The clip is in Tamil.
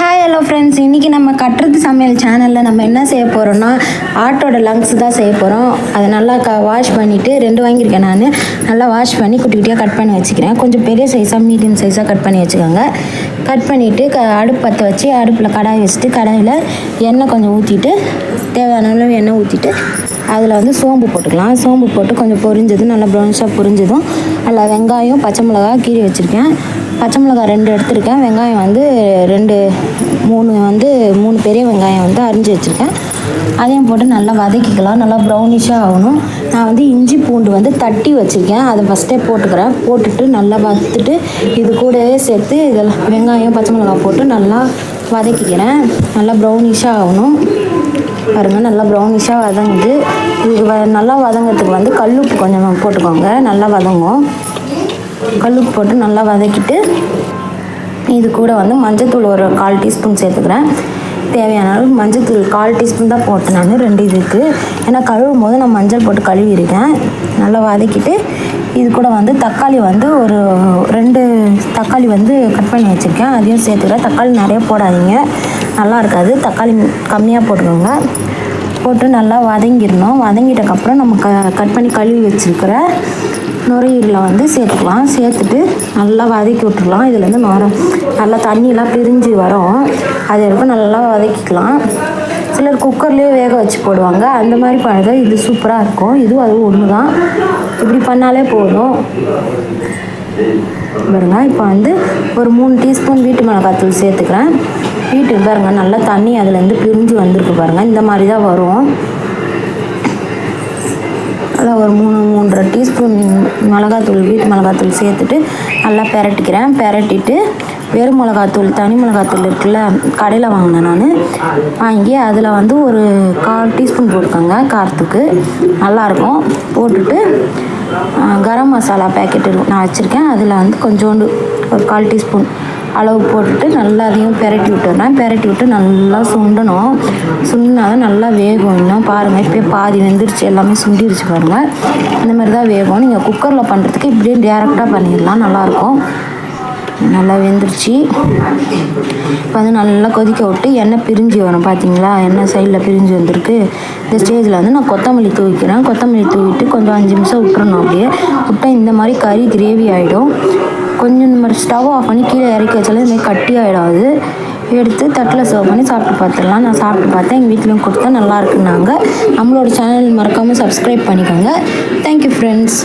ஹாய் ஹலோ ஃப்ரெண்ட்ஸ், இன்றைக்கி நம்ம கட்டுறது சமையல் சேனலில் நம்ம என்ன செய்ய போகிறோன்னா ஆட்டோட லங்ஸ் தான் செய்ய போகிறோம். அதை நல்லா வாஷ் பண்ணிவிட்டு 2 வாங்கியிருக்கேன் நான். நல்லா வாஷ் பண்ணி குட்டி குட்டியாக கட் பண்ணி வச்சுக்கிறேன். கொஞ்சம் பெரிய சைஸாக மீடியம் சைஸாக கட் பண்ணி வச்சுக்கோங்க. கட் பண்ணிவிட்டு அடுப்பு பற்ற வச்சு அடுப்பில் கடாய் வச்சுட்டு கடாயில் எண்ணெய் கொஞ்சம் ஊற்றிட்டு தேவையான அளவு எண்ணெய் ஊற்றிட்டு அதில் சோம்பு போட்டுக்கலாம். சோம்பு போட்டு கொஞ்சம் பொரிஞ்சதும் நல்லா ப்ரௌன்ஸாக பொரிஞ்சதும் நல்லா வெங்காயம் பச்சை மிளகா கீறி வச்சுருக்கேன். பச்சை மிளகா 2 எடுத்துருக்கேன். வெங்காயம் 3 பெரிய வெங்காயம் அரிஞ்சு வச்சுருக்கேன். அதையும் போட்டு நல்லா வதக்கிக்கலாம். நல்லா ப்ரௌனிஷாக ஆகணும். நான் இஞ்சி பூண்டு தட்டி வச்சுருக்கேன். அதை ஃபஸ்ட்டே போட்டுக்கிறேன். போட்டுட்டு நல்லா வறுத்துட்டு இது கூடவே சேர்த்து இதெல்லாம் வெங்காயம் பச்சை மிளகா போட்டு நல்லா வதக்கிக்கிறேன். நல்லா ப்ரௌனிஷாக ஆகணும். பாருங்கள், நல்லா ப்ரௌனிஷாக வதங்குது. இது நல்லா வதங்கிறதுக்கு கல்லுப்பு கொஞ்சம் போட்டுக்கோங்க. நல்லா வதங்கும். கல்லுப்பு போட்டு நல்லா வதக்கிட்டு இது கூட மஞ்சத்தூள் ஒரு 1/4 டீஸ்பூன் சேர்த்துக்கிறேன். தேவையான அளவு மஞ்சத்தூள் 1/4 டீஸ்பூன் தான் போட்டேன் நான் 2 இதுக்கு. ஏன்னா கழுவும் போது நான் மஞ்சள் போட்டு கழுவிருக்கேன். நல்லா வதக்கிட்டு இது கூட தக்காளி ஒரு 2 தக்காளி கட் பண்ணி வச்சுருக்கேன். அதையும் சேர்த்துக்கிறேன். தக்காளி நிறைய போடாதீங்க, நல்லா இருக்காது. தக்காளி கம்மியாக போட்டுக்கோங்க. போட்டு நல்லா வதங்கிடணும். வதங்கிட்டக்கப்புறம் நம்ம கட் பண்ணி கழுவி வச்சுருக்கிற நுரையீரலை சேர்த்துக்கலாம். சேர்த்துட்டு நல்லா வதக்கி விட்டுடலாம். இதுலேருந்து நல்லா தண்ணியெலாம் பிரிஞ்சு வரும். அது வரைக்கும் நல்லா வதக்கிக்கலாம். சிலர் குக்கர்லேயே வேக வச்சு போடுவாங்க. அந்த மாதிரி பண்ணுறது இது சூப்பராக இருக்கும். இதுவும் அதுவும் ஒன்று தான். இப்படி பண்ணாலே போதும். பாருங்க, இப்போ ஒரு 3 டீஸ்பூன் வீட்டு மிளகாத்தூள் சேர்த்துக்கிறேன். பாருங்க, நல்லா தண்ணி அதுலேருந்து பிரிஞ்சு வந்திருக்கு பாருங்கள். இந்த மாதிரி தான் வரும். அதில் ஒரு 3-3.5 டீஸ்பூன் வீட்டு மிளகாத்தூள் சேர்த்துட்டு நல்லா பெரட்டிக்கிறேன். பெரட்டிட்டு வெறும் மிளகாத்தூள், தனி மிளகாத்தூள் இருக்குல்ல, கடையில் வாங்கினேன் நான். வாங்கி அதில் ஒரு 1/4 டீஸ்பூன் போட்டுக்கோங்க. காரத்துக்கு நல்லாயிருக்கும். போட்டுட்டு கரம் மசாலா பேக்கெட்டு நான் வச்சுருக்கேன். அதில் கொஞ்சோண்டு ஒரு 1/4 டீஸ்பூன் அளவு போட்டுட்டு நல்லா அதையும் பெரட்டி விட்டுறேன். பெரட்டி விட்டு நல்லா சுண்டணும். சுண்டினாதான் நல்லா வேகும். இன்னும் பாருங்கள், இப்போ பாதி வெந்துருச்சு, எல்லாமே சுண்டிருச்சு பாருங்கள். இந்த மாதிரி தான் வேகும். நீங்கள் குக்கரில் பண்ணுறதுக்கு இப்படியே டேரெக்டாக பண்ணிடலாம், நல்லாயிருக்கும். நல்லா வெந்துருச்சு. இப்போ நல்லா கொதிக்க விட்டு எண்ணெய் பிரிஞ்சு வரும். பார்த்தீங்களா, எண்ணெய் சைடில் பிரிஞ்சு வந்திருக்கு. இந்த ஸ்டேஜில் நான் கொத்தமல்லி தூவிக்கிறேன். கொத்தமல்லி தூவிட்டு கொஞ்சம் 5 நிமிஷம் விட்டுறணும். அப்படியே விட்டால் இந்த மாதிரி கறி கிரேவி ஆகிடும். கொஞ்சம் இந்த மாதிரி ஸ்டவ் ஆஃப் பண்ணி கீழே இறக்கி வச்சாலும் இந்த மாதிரி கட்டி ஆகிடும். அது எடுத்து தட்டில் சர்வ் பண்ணி சாப்பிட்டு பார்த்துடலாம். நான் சாப்பிட்டு பார்த்தேன். எங்கள் வீட்லேயும் கொடுத்தா நல்லா இருக்குன்னாங்க. நம்மளோட சேனல் மறக்காமல் சப்ஸ்கிரைப் பண்ணிக்கோங்க. Thank you friends.